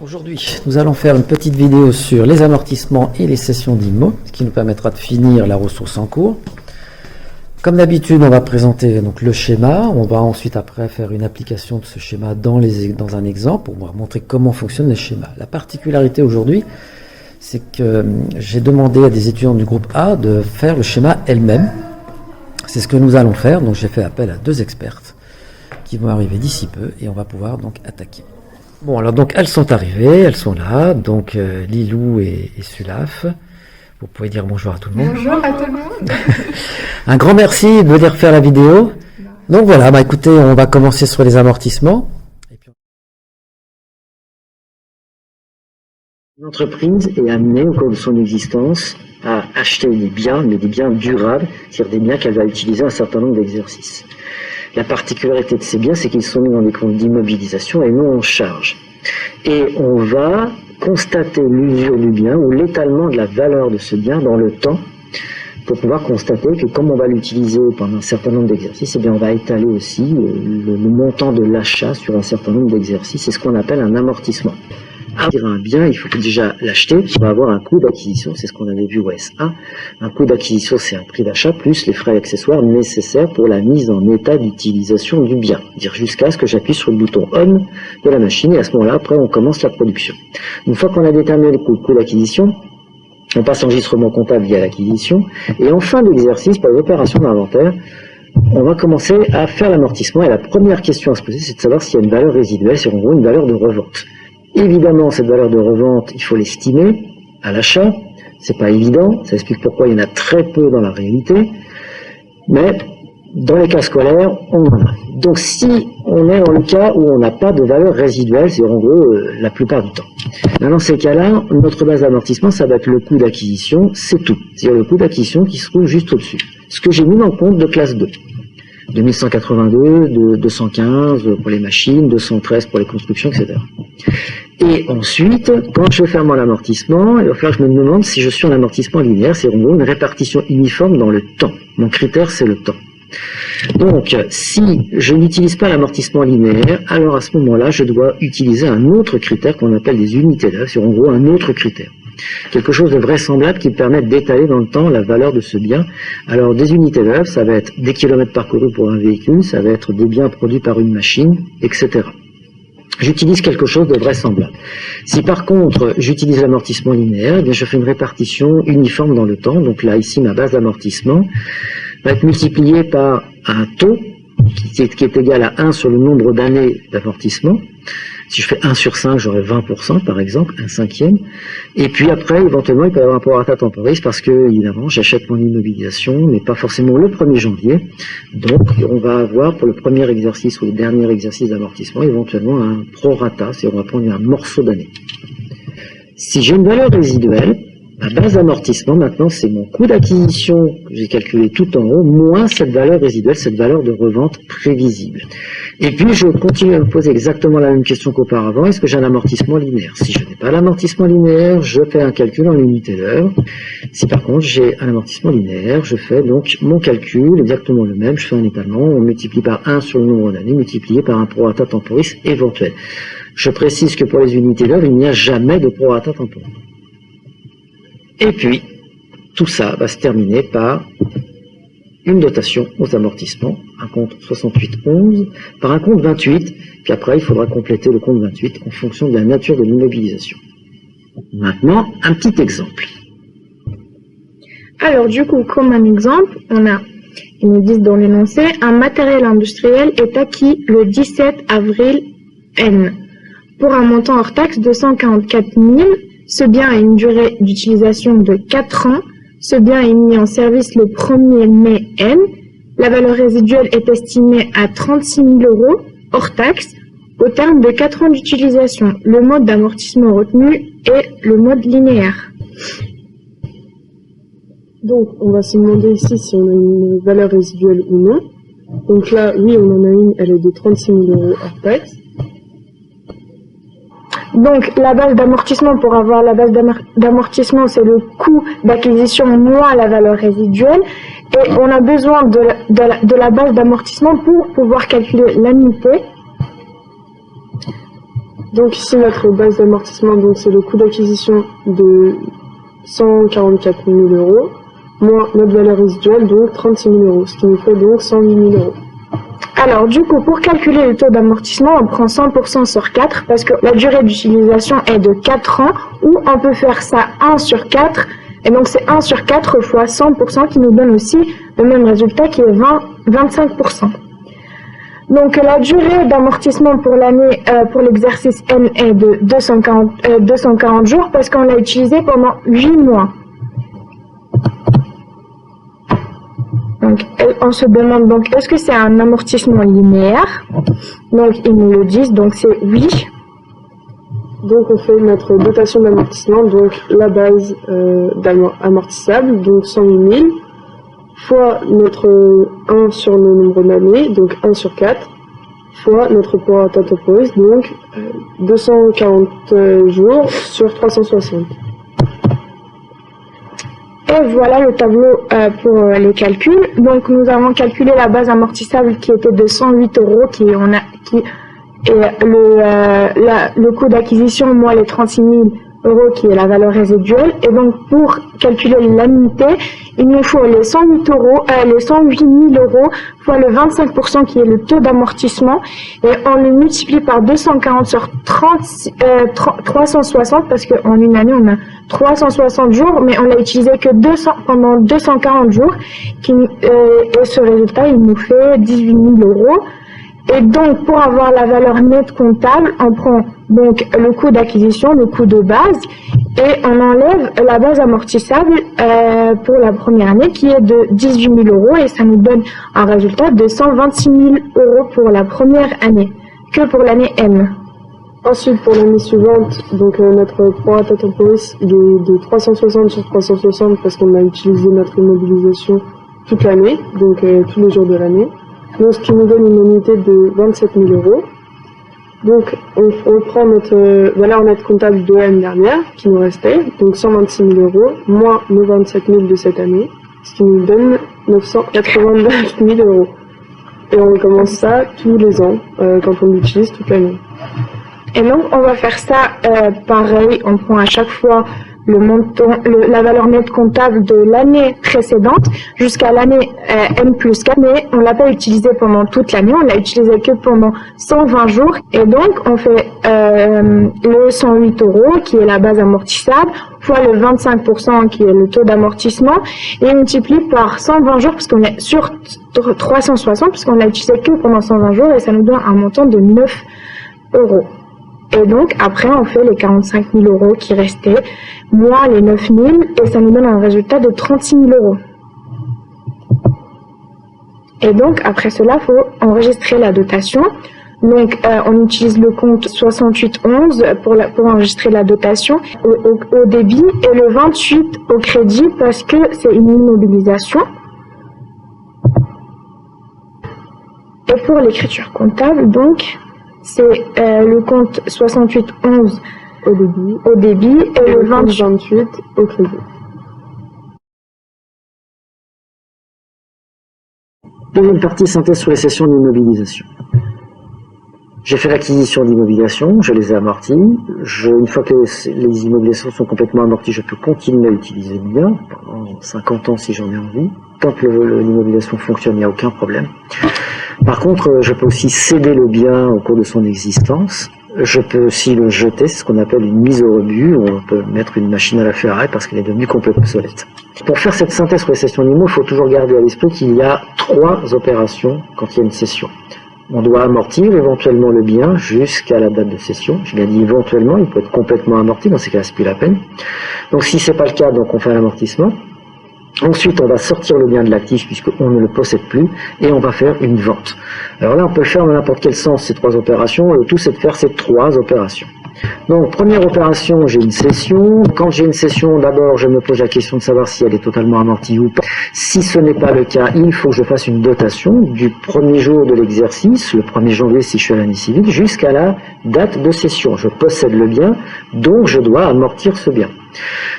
Aujourd'hui, nous allons faire une petite vidéo sur les amortissements et les cessions d'IMO, ce qui nous permettra de finir la ressource en cours. Comme d'habitude, on va présenter donc le schéma. On va ensuite après faire une application de ce schéma dans un exemple pour vous montrer comment fonctionnent les schémas. La particularité aujourd'hui, c'est que j'ai demandé à des étudiants du groupe A de faire le schéma elles-mêmes. C'est ce que nous allons faire. Donc j'ai fait appel à deux expertes qui vont arriver d'ici peu et on va pouvoir donc attaquer. Bon, alors donc elles sont arrivées, elles sont là, donc Lilou et Sulaf. Vous pouvez dire bonjour à tout le monde. Bonjour à tout le monde. Un grand merci de venir faire la vidéo. Donc voilà, écoutez, on va commencer sur les amortissements. Une entreprise est amenée au cours de son existence à acheter des biens, mais des biens durables, c'est-à-dire des biens qu'elle va utiliser un certain nombre d'exercices. La particularité de ces biens, c'est qu'ils sont mis dans des comptes d'immobilisation et non en charge. Et on va constater l'usure du bien ou l'étalement de la valeur de ce bien dans le temps pour pouvoir constater que comme on va l'utiliser pendant un certain nombre d'exercices, eh bien on va étaler aussi le montant de l'achat sur un certain nombre d'exercices. C'est ce qu'on appelle un amortissement. Un bien, il faut déjà l'acheter, qui va avoir un coût d'acquisition, c'est ce qu'on avait vu au SA. Un coût d'acquisition, c'est un prix d'achat plus les frais accessoires nécessaires pour la mise en état d'utilisation du bien. Dire jusqu'à ce que j'appuie sur le bouton ON de la machine et à ce moment-là, après, on commence la production. Une fois qu'on a déterminé le coût d'acquisition, on passe l'enregistrement comptable via l'acquisition et en fin d'exercice, pour les opérations d'inventaire, on va commencer à faire l'amortissement et la première question à se poser, c'est de savoir s'il y a une valeur résiduelle, c'est en gros une valeur de revente. Évidemment, cette valeur de revente, il faut l'estimer à l'achat. C'est pas évident. Ça explique pourquoi il y en a très peu dans la réalité. Mais dans les cas scolaires, on en a. Donc, si on est dans le cas où on n'a pas de valeur résiduelle, c'est en gros la plupart du temps. Dans ces cas-là, notre base d'amortissement, ça va être le coût d'acquisition, c'est tout. C'est-à-dire le coût d'acquisition qui se trouve juste au-dessus. Ce que j'ai mis dans le compte de classe 2. 2182, 215 pour les machines, 213 pour les constructions, etc. Et ensuite, quand je vais faire mon amortissement, il va falloir que je me demande si je suis en amortissement linéaire, c'est en gros une répartition uniforme dans le temps. Mon critère, c'est le temps. Donc, si je n'utilise pas l'amortissement linéaire, alors à ce moment-là, je dois utiliser un autre critère qu'on appelle des unités d'œuvre, c'est en gros un autre critère. Quelque chose de vraisemblable qui permet d'étaler dans le temps la valeur de ce bien. Alors, des unités d'œuvre, ça va être des kilomètres parcourus pour un véhicule, ça va être des biens produits par une machine, etc. J'utilise quelque chose de vraisemblable. Si par contre j'utilise l'amortissement linéaire, eh bien je fais une répartition uniforme dans le temps. Donc là, ici, ma base d'amortissement va être multipliée par un taux qui est égal à 1 sur le nombre d'années d'amortissement. Si je fais 1 sur 5, j'aurai 20% par exemple, un cinquième. Et puis après, éventuellement, il peut y avoir un prorata temporis parce que, évidemment, j'achète mon immobilisation, mais pas forcément le 1er janvier. Donc, on va avoir pour le premier exercice ou le dernier exercice d'amortissement, éventuellement un prorata, c'est-à-dire on va prendre un morceau d'année. Si j'ai une valeur résiduelle, ma base d'amortissement, maintenant, c'est mon coût d'acquisition que j'ai calculé tout en haut, moins cette valeur résiduelle, cette valeur de revente prévisible. Et puis, je continue à me poser exactement la même question qu'auparavant. Est-ce que j'ai un amortissement linéaire? Si je n'ai pas l'amortissement linéaire, je fais un calcul en unité d'heure. Si par contre, j'ai un amortissement linéaire, je fais donc mon calcul exactement le même. Je fais un étalement, on multiplie par 1 sur le nombre d'années, multiplié par un prorata temporis éventuel. Je précise que pour les unités d'heure, il n'y a jamais de prorata temporis. Et puis, tout ça va se terminer par une dotation aux amortissements, un compte 6811, par un compte 28, puis après il faudra compléter le compte 28 en fonction de la nature de l'immobilisation. Maintenant, un petit exemple. Alors du coup, comme un exemple, ils nous disent dans l'énoncé, un matériel industriel est acquis le 17 avril N. Pour un montant hors taxe de 144 000, ce bien a une durée d'utilisation de 4 ans. Ce bien est mis en service le 1er mai N. La valeur résiduelle est estimée à 36 000 € hors taxe au terme de 4 ans d'utilisation. Le mode d'amortissement retenu est le mode linéaire. Donc, on va se demander ici si on a une valeur résiduelle ou non. Donc là, oui, on en a une, elle est de 36 000 € hors taxe. Donc, la base d'amortissement, pour avoir la base d'amortissement, c'est le coût d'acquisition moins la valeur résiduelle. Et on a besoin de la base d'amortissement pour pouvoir calculer l'annuité. Donc ici, notre base d'amortissement, donc c'est le coût d'acquisition de 144 000 euros, moins notre valeur résiduelle, donc 36 000 euros, ce qui nous fait donc 108 000 euros. Alors du coup, pour calculer le taux d'amortissement, on prend 100% sur 4 parce que la durée d'utilisation est de 4 ans, ou on peut faire ça 1 sur 4, et donc c'est 1 sur 4 fois 100% qui nous donne aussi le même résultat qui est 25%. Donc la durée d'amortissement pour l'année, pour l'exercice N est de 240 jours parce qu'on l'a utilisé pendant 8 mois. Donc on se demande donc est-ce que c'est un amortissement linéaire? Donc ils nous le disent, donc c'est oui. Donc on fait notre dotation d'amortissement, donc la base amortissable, donc 108 000, fois notre 1 sur le nombre d'années, donc 1 sur 4, fois notre prorata temporis, donc 240 jours sur 360. Et voilà le tableau pour les calculs. Donc nous avons calculé la base amortissable qui était de 108 euros, et le coût d'acquisition moins les 36 000 euros qui est la valeur résiduelle. Et donc pour calculer l'annuité, il nous faut les 108 euros, les 108 000 euros fois le 25% qui est le taux d'amortissement, et on le multiplie par 240 sur 360 parce qu'en une année on a 360 jours, mais on l'a utilisé que pendant 240 jours, et ce résultat il nous fait 18 000 euros. Et donc, pour avoir la valeur nette comptable, on prend donc le coût d'acquisition, le coût de base, et on enlève la base amortissable pour la première année qui est de 18 000 euros, et ça nous donne un résultat de 126 000 euros pour la première année, que pour l'année M. Ensuite, pour l'année suivante, donc notre prorata temporis il est de 360 sur 360 parce qu'on a utilisé notre immobilisation toute l'année, donc tous les jours de l'année. Donc, ce qui nous donne une unité de 27 000 euros. Donc, on prend notre valeur nette comptable de l'année dernière, qui nous restait, donc 126 000 euros, moins nos 27 000 de cette année, ce qui nous donne 989 000 euros. Et on recommence ça tous les ans, quand on l'utilise toute l'année. Et donc, on va faire ça pareil, on prend à chaque fois le montant, la valeur nette comptable de l'année précédente jusqu'à l'année N plus 4, mais on l'a pas utilisé pendant toute l'année, on l'a utilisé que pendant 120 jours, et donc on fait le 108 euros qui est la base amortissable fois le 25% qui est le taux d'amortissement, et on multiplie par 120 jours parce qu'on est sur 360 parce qu'on l'a utilisé que pendant 120 jours, et ça nous donne un montant de 9 euros. Et donc, après, on fait les 45 000 euros qui restaient, moins les 9 000, et ça nous donne un résultat de 36 000 euros. Et donc, après cela, il faut enregistrer la dotation. Donc, on utilise le compte 6811 pour enregistrer la dotation au débit, et le 28 au crédit parce que c'est une immobilisation. Et pour l'écriture comptable, donc, c'est le compte 6811 au débit et le 28 au crédit. Deuxième partie, synthèse sur les cessions d'immobilisation. J'ai fait l'acquisition d'immobilisation, je les ai amorties. Une fois que les immobilisations sont complètement amorties, je peux continuer à utiliser le bien pendant 50 ans si j'en ai envie. Tant que l'immobilisation fonctionne, il n'y a aucun problème. Par contre, je peux aussi céder le bien au cours de son existence. Je peux aussi le jeter, c'est ce qu'on appelle une mise au rebut, où on peut mettre une machine à la ferraille parce qu'elle est devenue complètement obsolète. Pour faire cette synthèse sur les cessions d'immo, il faut toujours garder à l'esprit qu'il y a 3 opérations quand il y a une cession. On doit amortir éventuellement le bien jusqu'à la date de cession. Je bien dit éventuellement, il peut être complètement amorti, dans ces cas-là, c'est plus la peine. Donc si c'est pas le cas, donc on fait un amortissement. Ensuite, on va sortir le bien de l'actif puisqu'on ne le possède plus, et on va faire une vente. Alors là, on peut le faire dans n'importe quel sens, ces 3 opérations. Le tout, c'est de faire ces 3 opérations. Donc, première opération, j'ai une cession. Quand j'ai une cession, d'abord, je me pose la question de savoir si elle est totalement amortie ou pas. Si ce n'est pas le cas, il faut que je fasse une dotation du premier jour de l'exercice, le 1er janvier si je suis à l'année civile, jusqu'à la date de cession. Je possède le bien, donc je dois amortir ce bien.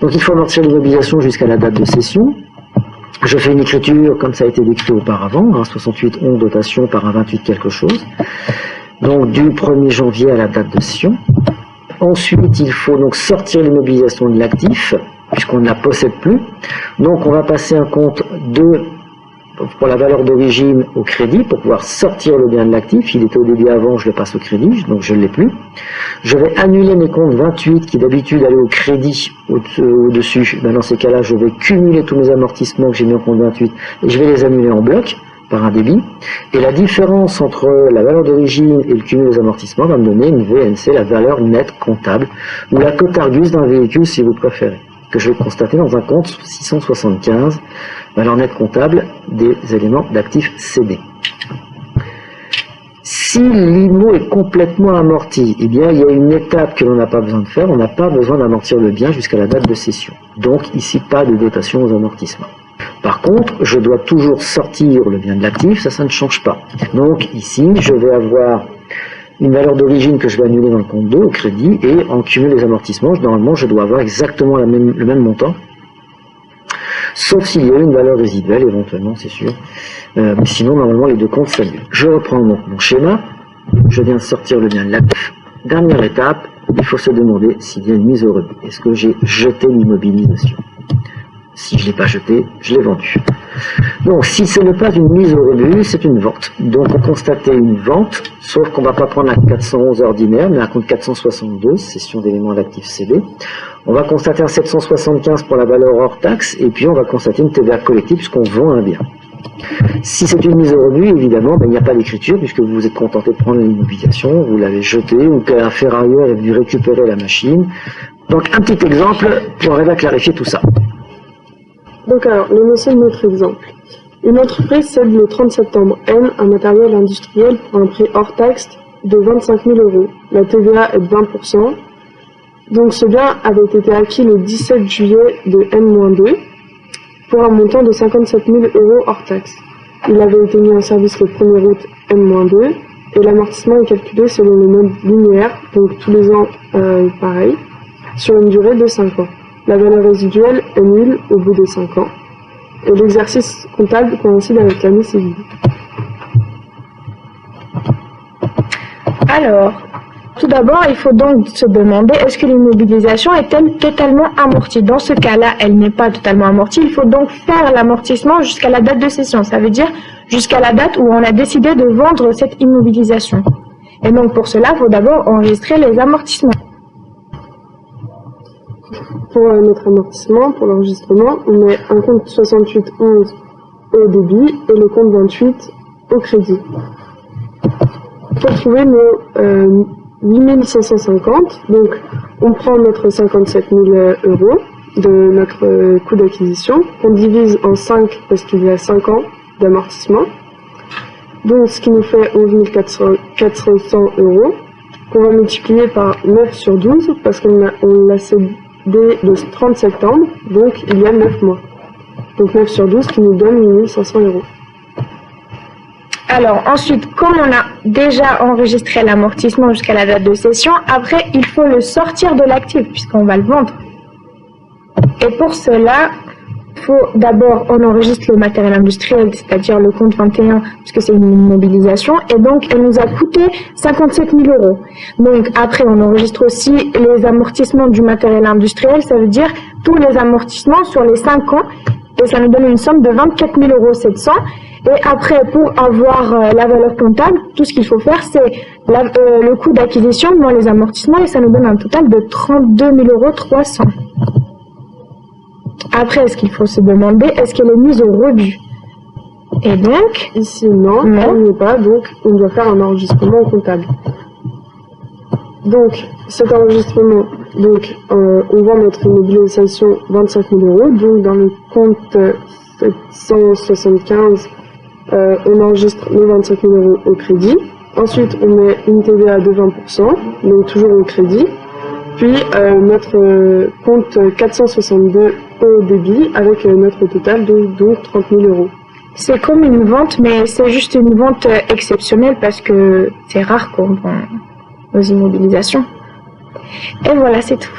Donc, il faut amortir l'immobilisation jusqu'à la date de cession. Je fais une écriture comme ça a été décrit auparavant, 6811 dotation par un 28 quelque chose. Donc, du 1er janvier à la date de cession. Ensuite, il faut donc sortir l'immobilisation de l'actif, puisqu'on ne la possède plus. Donc, on va passer un compte pour la valeur d'origine au crédit, pour pouvoir sortir le bien de l'actif. Il était au débit avant, je le passe au crédit, donc je ne l'ai plus. Je vais annuler mes comptes 28 qui d'habitude allaient au crédit au-dessus. Ben, dans ces cas-là, je vais cumuler tous mes amortissements que j'ai mis en compte 28 et je vais les annuler en bloc par un débit. Et la différence entre la valeur d'origine et le cumul des amortissements va me donner une VNC, la valeur nette comptable, ou la cote Argus d'un véhicule si vous préférez, que je vais constater dans un compte 675, valeur nette comptable des éléments d'actifs cédés. Si l'IMO est complètement amorti, eh bien, il y a une étape que l'on n'a pas besoin de faire, on n'a pas besoin d'amortir le bien jusqu'à la date de cession. Donc, ici, pas de dotation aux amortissements. Par contre, je dois toujours sortir le bien de l'actif, ça ne change pas. Donc, ici, je vais avoir une valeur d'origine que je vais annuler dans le compte 2 au crédit, et en cumul des amortissements, normalement, je dois avoir exactement le même montant, sauf s'il y a une valeur résiduelle, éventuellement, c'est sûr. Mais sinon, normalement, les deux comptes s'annulent. Je reprends donc mon schéma, je viens de sortir le bien de l'actif. Dernière étape, il faut se demander s'il y a une mise au rebut. Est-ce que j'ai jeté l'immobilisation? Si je ne l'ai pas jeté, je l'ai vendu. Donc, si ce n'est pas une mise au rebut, c'est une vente. Donc, on constatait une vente, sauf qu'on ne va pas prendre un 411 ordinaire, mais un compte 462, cession d'éléments d'actifs cédés. On va constater un 775 pour la valeur hors taxe, et puis on va constater une TVA collective puisqu'on vend un bien. Si c'est une mise au rebut, évidemment, il n'y a pas d'écriture puisque vous vous êtes contenté de prendre l'immobilisation, vous l'avez jeté, ou qu'un ferrailleur est venu récupérer la machine. Donc, un petit exemple pour arriver à clarifier tout ça. Donc alors, l'énoncé de notre exemple. Une entreprise cède le 30 septembre N un matériel industriel pour un prix hors taxe de 25 000 €. La TVA est de 20%. Donc ce bien avait été acquis le 17 juillet de N-2 pour un montant de 57 000 € hors taxe. Il avait été mis en service le 1er août N-2 et l'amortissement est calculé selon le mode linéaire, donc tous les ans pareil, sur une durée de 5 ans. La valeur résiduelle est nulle au bout des 5 ans. Et l'exercice comptable coïncide avec l'année civile. Alors, tout d'abord, il faut donc se demander est-ce que l'immobilisation est-elle totalement amortie? Dans ce cas-là, elle n'est pas totalement amortie. Il faut donc faire l'amortissement jusqu'à la date de cession. Ça veut dire jusqu'à la date où on a décidé de vendre cette immobilisation. Et donc, pour cela, il faut d'abord enregistrer les amortissements. Pour notre amortissement, pour l'enregistrement, on met un compte 6811 au débit et le compte 28 au crédit. Pour trouver nos 8550, donc on prend notre 57 000 € de notre coût d'acquisition, on divise en 5 parce qu'il y a 5 ans d'amortissement, donc ce qui nous fait 11 400 €, qu'on va multiplier par 9 sur 12 parce qu'on l'a cédé le 30 septembre, donc il y a 9 mois. Donc 9 sur 12 qui nous donne 8500 €. Alors ensuite, comme on a déjà enregistré l'amortissement jusqu'à la date de cession, après il faut le sortir de l'actif puisqu'on va le vendre. Et pour cela, il faut d'abord on enregistre le matériel industriel, c'est-à-dire le compte 21, puisque c'est une immobilisation, et donc elle nous a coûté 57 000 €. Donc après on enregistre aussi les amortissements du matériel industriel, ça veut dire tous les amortissements sur les 5 ans, et ça nous donne une somme de 24 700 €. Et après, pour avoir la valeur comptable, tout ce qu'il faut faire, c'est le coût d'acquisition moins les amortissements, et ça nous donne un total de 32 300 €. Après, ce qu'il faut se demander, est-ce qu'elle est mise au rebut? Et donc, ici, non, elle n'y est pas, donc on doit faire un enregistrement comptable. Donc, cet enregistrement, donc, on vend notre immobilisation 25 000 €, donc dans le compte 775, on enregistre les 25 000 € au crédit. Ensuite, on met une TVA de 20%, donc toujours au crédit. Puis notre compte 462 au débit avec notre total de donc 30 000 €. C'est comme une vente, mais c'est juste une vente exceptionnelle parce que c'est rare qu'on vend nos immobilisations. Et voilà, c'est tout.